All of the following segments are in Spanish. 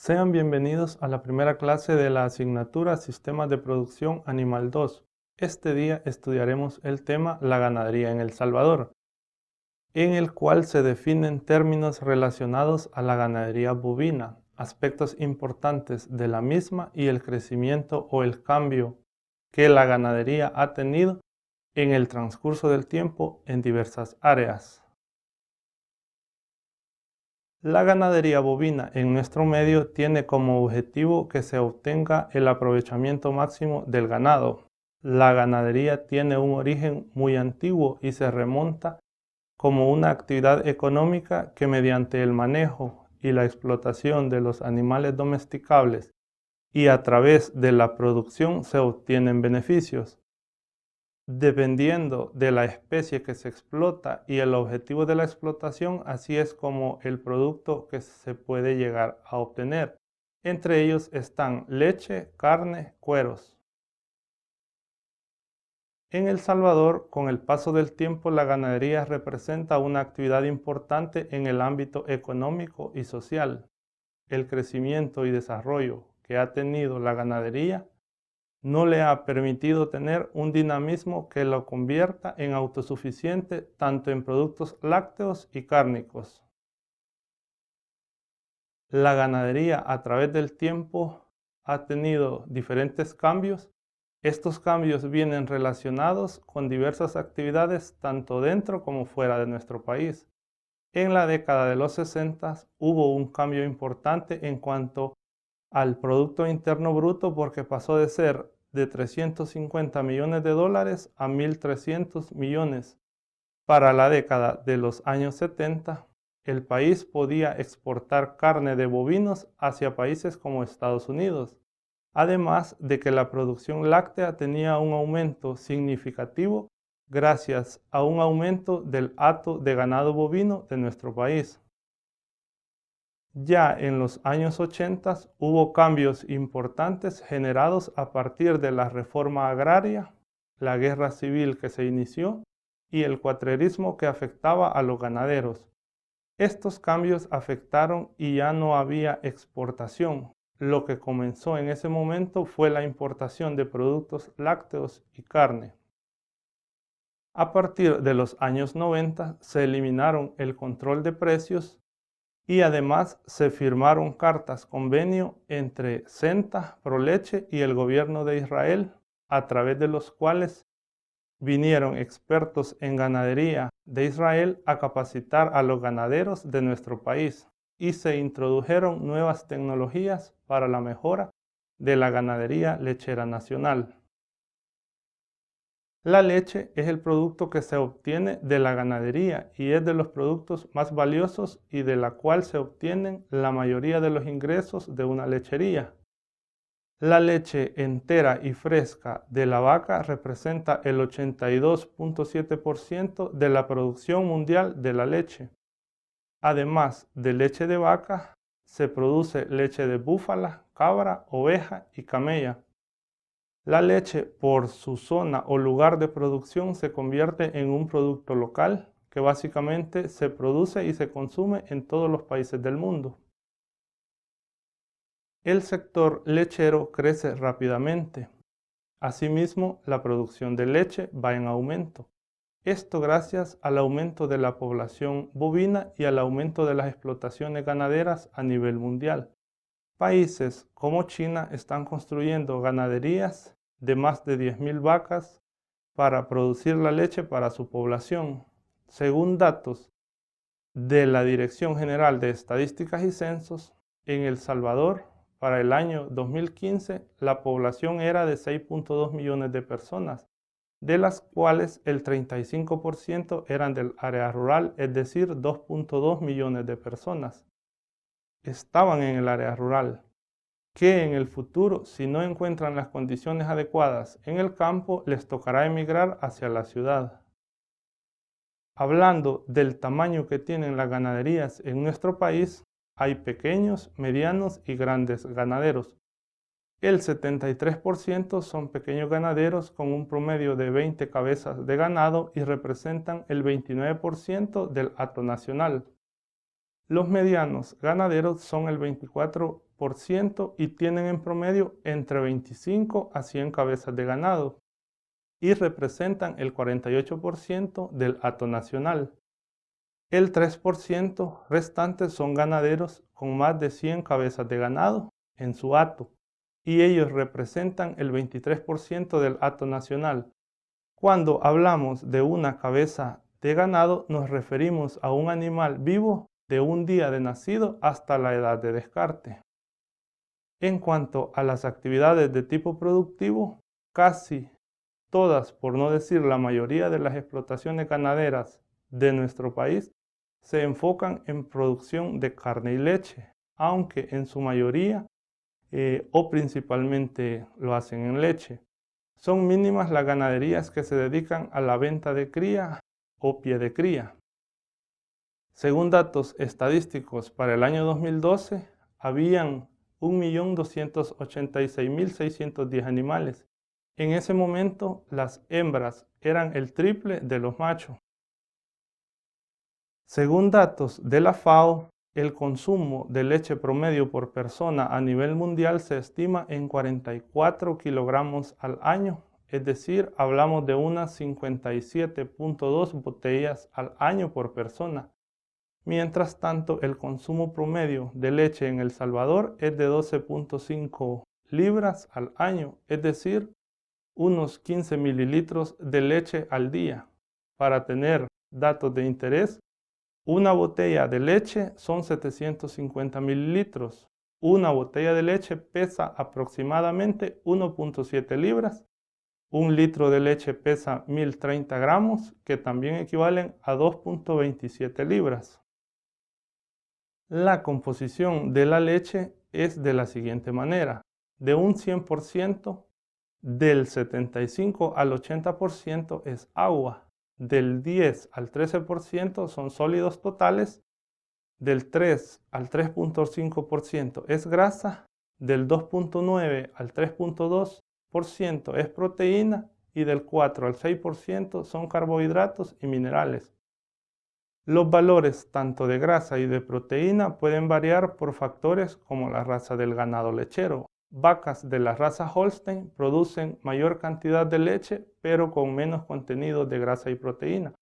Sean bienvenidos a la primera clase de la asignatura Sistemas de Producción Animal 2. Este día estudiaremos el tema La ganadería en El Salvador, en el cual se definen términos relacionados a la ganadería bovina, aspectos importantes de la misma y el crecimiento o el cambio que la ganadería ha tenido en el transcurso del tiempo en diversas áreas. La ganadería bovina en nuestro medio tiene como objetivo que se obtenga el aprovechamiento máximo del ganado. La ganadería tiene un origen muy antiguo y se remonta como una actividad económica que mediante el manejo y la explotación de los animales domesticables y a través de la producción se obtienen beneficios. Dependiendo de la especie que se explota y el objetivo de la explotación, así es como el producto que se puede llegar a obtener. Entre ellos están leche, carne, cueros. En El Salvador, con el paso del tiempo, la ganadería representa una actividad importante en el ámbito económico y social. El crecimiento y desarrollo que ha tenido la ganadería no le ha permitido tener un dinamismo que lo convierta en autosuficiente tanto en productos lácteos y cárnicos. La ganadería a través del tiempo ha tenido diferentes cambios. Estos cambios vienen relacionados con diversas actividades tanto dentro como fuera de nuestro país. En la década de los 60 hubo un cambio importante en cuanto al Producto Interno Bruto porque pasó de ser de 350 millones de dólares a 1.300 millones. Para la década de los años 70, el país podía exportar carne de bovinos hacia países como Estados Unidos, además de que la producción láctea tenía un aumento significativo gracias a un aumento del hato de ganado bovino de nuestro país. Ya en los años 80 hubo cambios importantes generados a partir de la reforma agraria, la guerra civil que se inició y el cuatrerismo que afectaba a los ganaderos. Estos cambios afectaron y ya no había exportación. Lo que comenzó en ese momento fue la importación de productos lácteos y carne. A partir de los años 90 se eliminaron el control de precios y además se firmaron cartas convenio entre Senta, Proleche y el gobierno de Israel, a través de los cuales vinieron expertos en ganadería de Israel a capacitar a los ganaderos de nuestro país y se introdujeron nuevas tecnologías para la mejora de la ganadería lechera nacional. La leche es el producto que se obtiene de la ganadería y es de los productos más valiosos y de la cual se obtienen la mayoría de los ingresos de una lechería. La leche entera y fresca de la vaca representa el 82.7% de la producción mundial de la leche. Además de leche de vaca, se produce leche de búfala, cabra, oveja y camella. La leche, por su zona o lugar de producción, se convierte en un producto local que básicamente se produce y se consume en todos los países del mundo. El sector lechero crece rápidamente. Asimismo, la producción de leche va en aumento. Esto gracias al aumento de la población bovina y al aumento de las explotaciones ganaderas a nivel mundial. Países como China están construyendo ganaderías de más de 10.000 vacas para producir la leche para su población. Según datos de la Dirección General de Estadísticas y Censos, en El Salvador, para el año 2015, la población era de 6.2 millones de personas, de las cuales el 35% eran del área rural, es decir, 2.2 millones de personas estaban en el área rural, que en el futuro, si no encuentran las condiciones adecuadas en el campo, les tocará emigrar hacia la ciudad. Hablando del tamaño que tienen las ganaderías en nuestro país, hay pequeños, medianos y grandes ganaderos. El 73% son pequeños ganaderos con un promedio de 20 cabezas de ganado y representan el 29% del hato nacional. Los medianos ganaderos son el 24% 6% y tienen en promedio entre 25 a 100 cabezas de ganado y representan el 48% del hato nacional. El 3% restante son ganaderos con más de 100 cabezas de ganado en su hato y ellos representan el 23% del hato nacional. Cuando hablamos de una cabeza de ganado nos referimos a un animal vivo de un día de nacido hasta la edad de descarte. En cuanto a las actividades de tipo productivo, casi todas, por no decir la mayoría de las explotaciones ganaderas de nuestro país, se enfocan en producción de carne y leche, aunque en su mayoría o principalmente lo hacen en leche. Son mínimas las ganaderías que se dedican a la venta de cría o pie de cría. Según datos estadísticos para el año 2012, habían 1.286.610 animales. En ese momento, las hembras eran el triple de los machos. Según datos de la FAO, el consumo de leche promedio por persona a nivel mundial se estima en 44 kilogramos al año, es decir, hablamos de unas 57.2 botellas al año por persona. Mientras tanto, el consumo promedio de leche en El Salvador es de 12.5 libras al año, es decir, unos 15 mililitros de leche al día. Para tener datos de interés, una botella de leche son 750 mililitros. Una botella de leche pesa aproximadamente 1.7 libras. Un litro de leche pesa 1030 gramos, que también equivalen a 2.27 libras. La composición de la leche es de la siguiente manera. De un 100%, del 75 al 80% es agua. Del 10 al 13% son sólidos totales, del 3 al 3.5% es grasa, del 2.9 al 3.2% es proteína y del 4 al 6% son carbohidratos y minerales. Los valores tanto de grasa y de proteína pueden variar por factores como la raza del ganado lechero. Vacas de la raza Holstein producen mayor cantidad de leche, pero con menos contenido de grasa y proteína.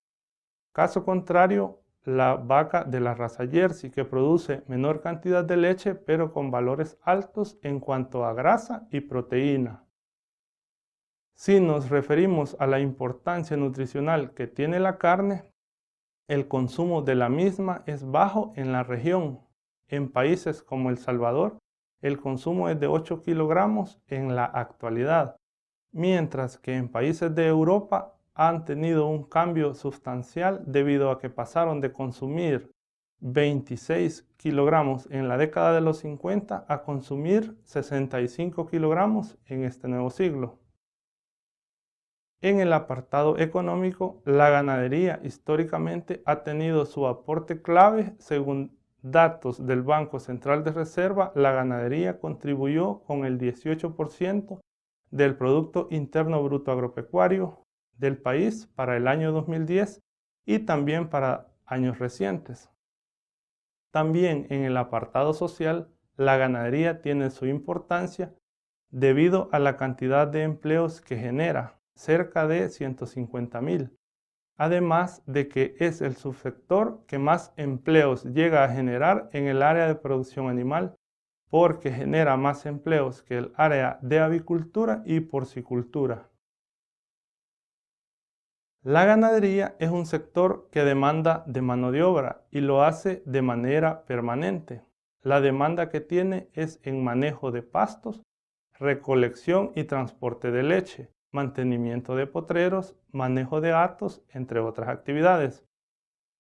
Caso contrario, la vaca de la raza Jersey, que produce menor cantidad de leche, pero con valores altos en cuanto a grasa y proteína. Si nos referimos a la importancia nutricional que tiene la carne, el consumo de la misma es bajo en la región. En países como El Salvador, el consumo es de 8 kilogramos en la actualidad, mientras que en países de Europa han tenido un cambio sustancial debido a que pasaron de consumir 26 kilogramos en la década de los 50 a consumir 65 kilogramos en este nuevo siglo. En el apartado económico, la ganadería históricamente ha tenido su aporte clave. Según datos del Banco Central de Reserva, la ganadería contribuyó con el 18% del Producto Interno Bruto Agropecuario del país para el año 2010 y también para años recientes. También en el apartado social, la ganadería tiene su importancia debido a la cantidad de empleos que genera, cerca de 150,000. Además de que es el subsector que más empleos llega a generar en el área de producción animal, porque genera más empleos que el área de avicultura y porcicultura. La ganadería es un sector que demanda de mano de obra y lo hace de manera permanente. La demanda que tiene es en manejo de pastos, recolección y transporte de leche, mantenimiento de potreros, manejo de hatos, entre otras actividades.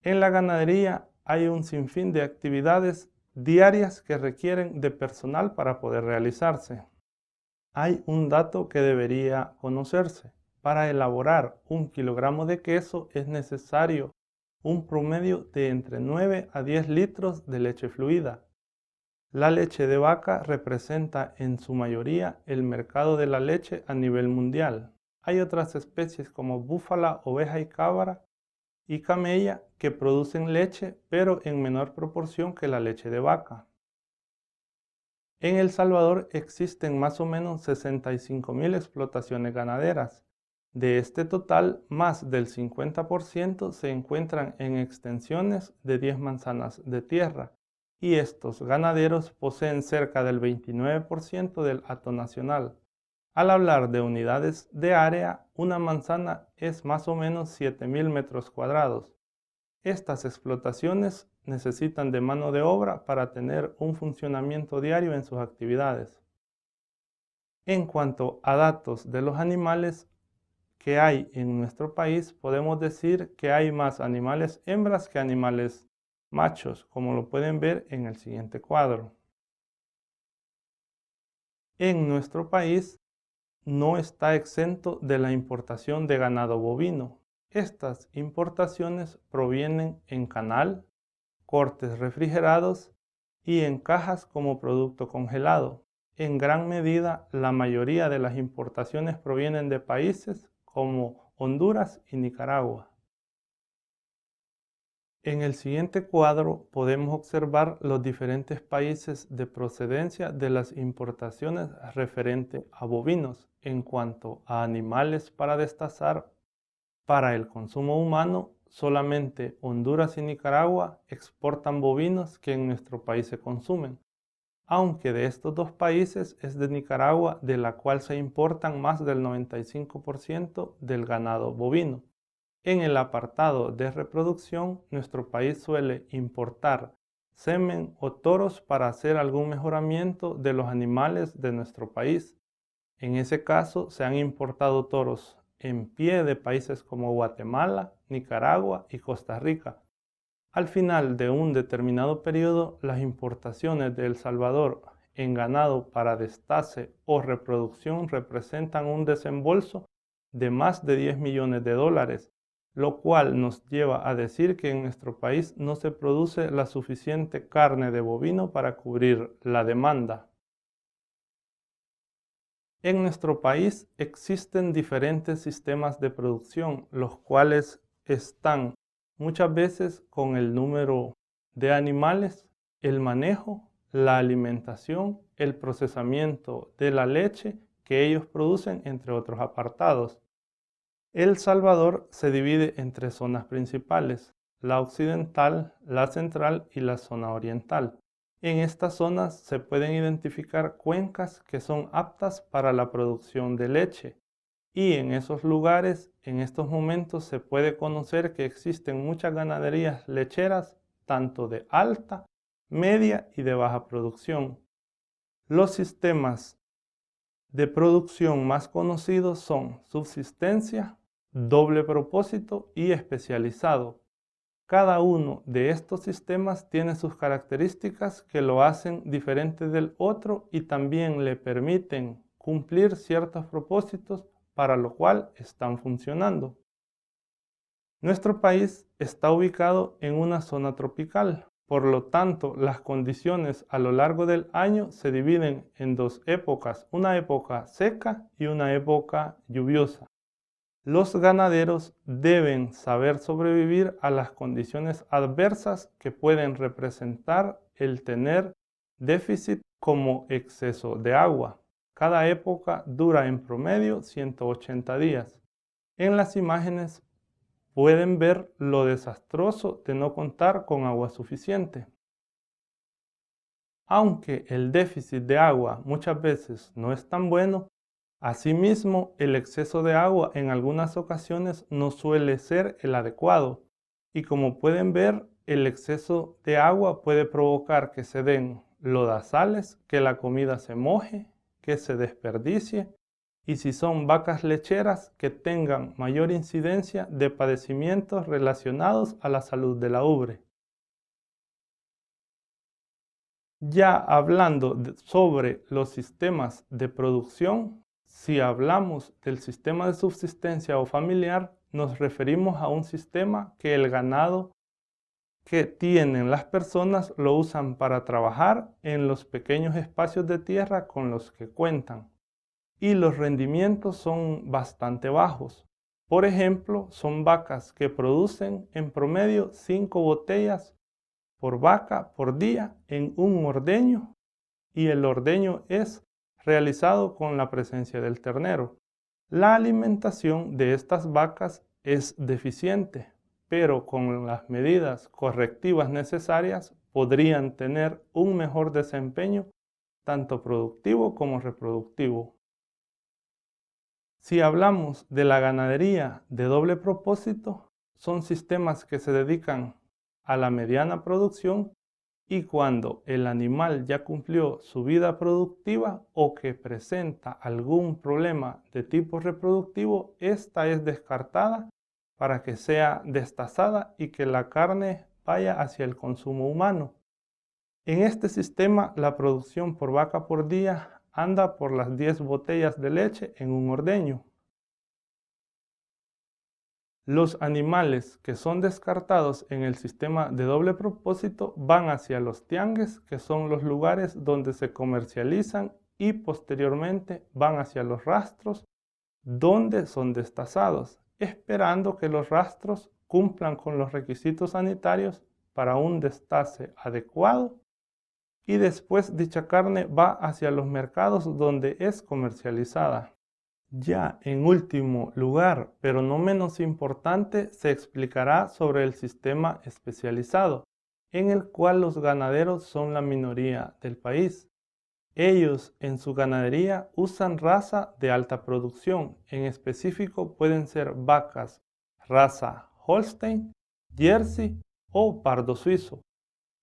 En la ganadería hay un sinfín de actividades diarias que requieren de personal para poder realizarse. Hay un dato que debería conocerse. Para elaborar 1 kilogramo de queso es necesario un promedio de entre 9 a 10 litros de leche fluida. La leche de vaca representa en su mayoría el mercado de la leche a nivel mundial. Hay otras especies como búfala, oveja y cabra y camella que producen leche, pero en menor proporción que la leche de vaca. En El Salvador existen más o menos 65.000 explotaciones ganaderas. De este total, más del 50% se encuentran en extensiones de 10 manzanas de tierra, y estos ganaderos poseen cerca del 29% del hato nacional. Al hablar de unidades de área, una manzana es más o menos 7.000 metros cuadrados. Estas explotaciones necesitan de mano de obra para tener un funcionamiento diario en sus actividades. En cuanto a datos de los animales que hay en nuestro país, podemos decir que hay más animales hembras que animales machos, como lo pueden ver en el siguiente cuadro. En nuestro país no está exento de la importación de ganado bovino. Estas importaciones provienen en canal, cortes refrigerados y en cajas como producto congelado. En gran medida, la mayoría de las importaciones provienen de países como Honduras y Nicaragua. En el siguiente cuadro podemos observar los diferentes países de procedencia de las importaciones referente a bovinos. En cuanto a animales para destazar para el consumo humano, solamente Honduras y Nicaragua exportan bovinos que en nuestro país se consumen, aunque de estos dos países es de Nicaragua de la cual se importan más del 95% del ganado bovino. En el apartado de reproducción, nuestro país suele importar semen o toros para hacer algún mejoramiento de los animales de nuestro país. En ese caso, se han importado toros en pie de países como Guatemala, Nicaragua y Costa Rica. Al final de un determinado periodo, las importaciones de El Salvador en ganado para destace o reproducción representan un desembolso de más de 10 millones de dólares, lo cual nos lleva a decir que en nuestro país no se produce la suficiente carne de bovino para cubrir la demanda. En nuestro país existen diferentes sistemas de producción, los cuales están muchas veces con el número de animales, el manejo, la alimentación, el procesamiento de la leche que ellos producen, entre otros apartados. El Salvador se divide en tres zonas principales: la occidental, la central y la zona oriental. En estas zonas se pueden identificar cuencas que son aptas para la producción de leche, y en esos lugares, en estos momentos, se puede conocer que existen muchas ganaderías lecheras, tanto de alta, media y de baja producción. Los sistemas de producción más conocidos son subsistencia, doble propósito y especializado. Cada uno de estos sistemas tiene sus características que lo hacen diferente del otro y también le permiten cumplir ciertos propósitos para lo cual están funcionando. Nuestro país está ubicado en una zona tropical, por lo tanto las condiciones a lo largo del año se dividen en dos épocas, una época seca y una época lluviosa. Los ganaderos deben saber sobrevivir a las condiciones adversas que pueden representar el tener déficit como exceso de agua. Cada época dura en promedio 180 días. En las imágenes pueden ver lo desastroso de no contar con agua suficiente. Aunque el déficit de agua muchas veces no es tan bueno, asimismo, el exceso de agua en algunas ocasiones no suele ser el adecuado, y como pueden ver, el exceso de agua puede provocar que se den lodazales, que la comida se moje, que se desperdicie, y si son vacas lecheras, que tengan mayor incidencia de padecimientos relacionados a la salud de la ubre. Ya hablando sobre los sistemas de producción, si hablamos del sistema de subsistencia o familiar, nos referimos a un sistema que el ganado que tienen las personas lo usan para trabajar en los pequeños espacios de tierra con los que cuentan, y los rendimientos son bastante bajos. Por ejemplo, son vacas que producen en promedio 5 botellas por vaca por día en un ordeño, y el ordeño es realizado con la presencia del ternero. La alimentación de estas vacas es deficiente, pero con las medidas correctivas necesarias podrían tener un mejor desempeño, tanto productivo como reproductivo. Si hablamos de la ganadería de doble propósito, son sistemas que se dedican a la mediana producción y cuando el animal ya cumplió su vida productiva o que presenta algún problema de tipo reproductivo, esta es descartada para que sea destazada y que la carne vaya hacia el consumo humano. En este sistema, la producción por vaca por día anda por las 10 botellas de leche en un ordeño. Los animales que son descartados en el sistema de doble propósito van hacia los tianguis, que son los lugares donde se comercializan, y posteriormente van hacia los rastros, donde son destazados, esperando que los rastros cumplan con los requisitos sanitarios para un destace adecuado, y después dicha carne va hacia los mercados donde es comercializada. Ya en último lugar, pero no menos importante, se explicará sobre el sistema especializado, en el cual los ganaderos son la minoría del país. Ellos en su ganadería usan raza de alta producción, en específico pueden ser vacas, raza Holstein, Jersey o Pardo Suizo.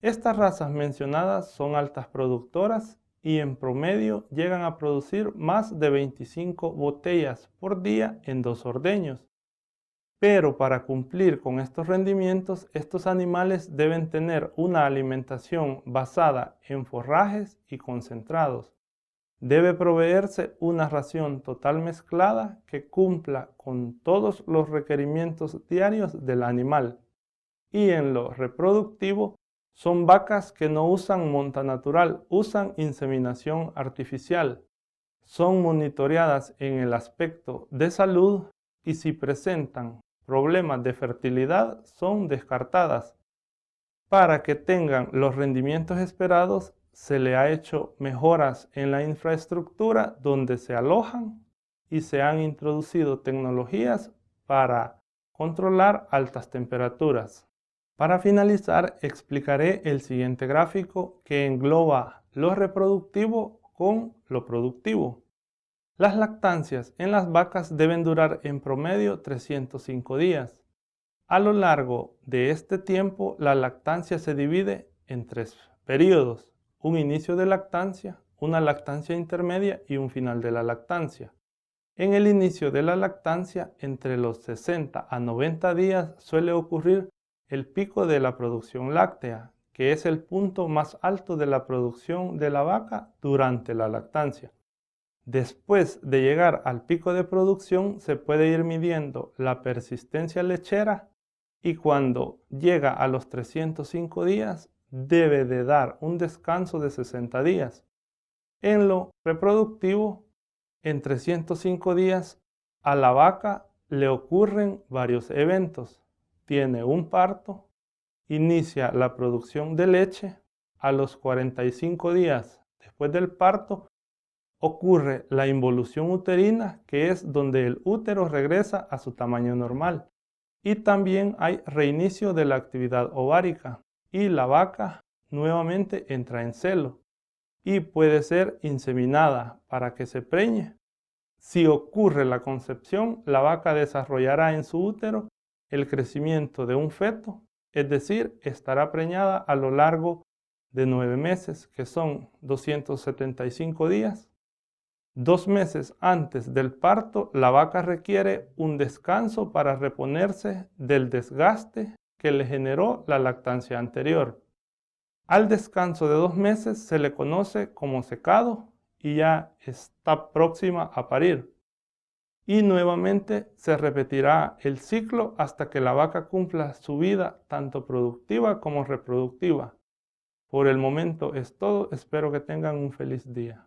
Estas razas mencionadas son altas productoras y en promedio llegan a producir más de 25 botellas por día en 2 ordeños. Pero para cumplir con estos rendimientos, estos animales deben tener una alimentación basada en forrajes y concentrados. Debe proveerse una ración total mezclada que cumpla con todos los requerimientos diarios del animal. Y en lo reproductivo, son vacas que no usan monta natural, usan inseminación artificial. Son monitoreadas en el aspecto de salud y si presentan problemas de fertilidad son descartadas. Para que tengan los rendimientos esperados, se le ha hecho mejoras en la infraestructura donde se alojan y se han introducido tecnologías para controlar altas temperaturas. Para finalizar, explicaré el siguiente gráfico que engloba lo reproductivo con lo productivo. Las lactancias en las vacas deben durar en promedio 305 días. A lo largo de este tiempo, la lactancia se divide en 3 periodos: un inicio de lactancia, una lactancia intermedia y un final de la lactancia. En el inicio de la lactancia, entre los 60 a 90 días, suele ocurrir el pico de la producción láctea, que es el punto más alto de la producción de la vaca durante la lactancia. Después de llegar al pico de producción, se puede ir midiendo la persistencia lechera y cuando llega a los 305 días, debe de dar un descanso de 60 días. En lo reproductivo, en 305 días, a la vaca le ocurren varios eventos. Tiene un parto, inicia la producción de leche, a los 45 días después del parto ocurre la involución uterina, que es donde el útero regresa a su tamaño normal, y también hay reinicio de la actividad ovárica y la vaca nuevamente entra en celo y puede ser inseminada para que se preñe. Si ocurre la concepción, la vaca desarrollará en su útero el crecimiento de un feto, es decir, estará preñada a lo largo de 9 meses, que son 275 días. 2 meses antes del parto, la vaca requiere un descanso para reponerse del desgaste que le generó la lactancia anterior. Al descanso de 2 meses se le conoce como secado y ya está próxima a parir. Y nuevamente se repetirá el ciclo hasta que la vaca cumpla su vida tanto productiva como reproductiva. Por el momento es todo, espero que tengan un feliz día.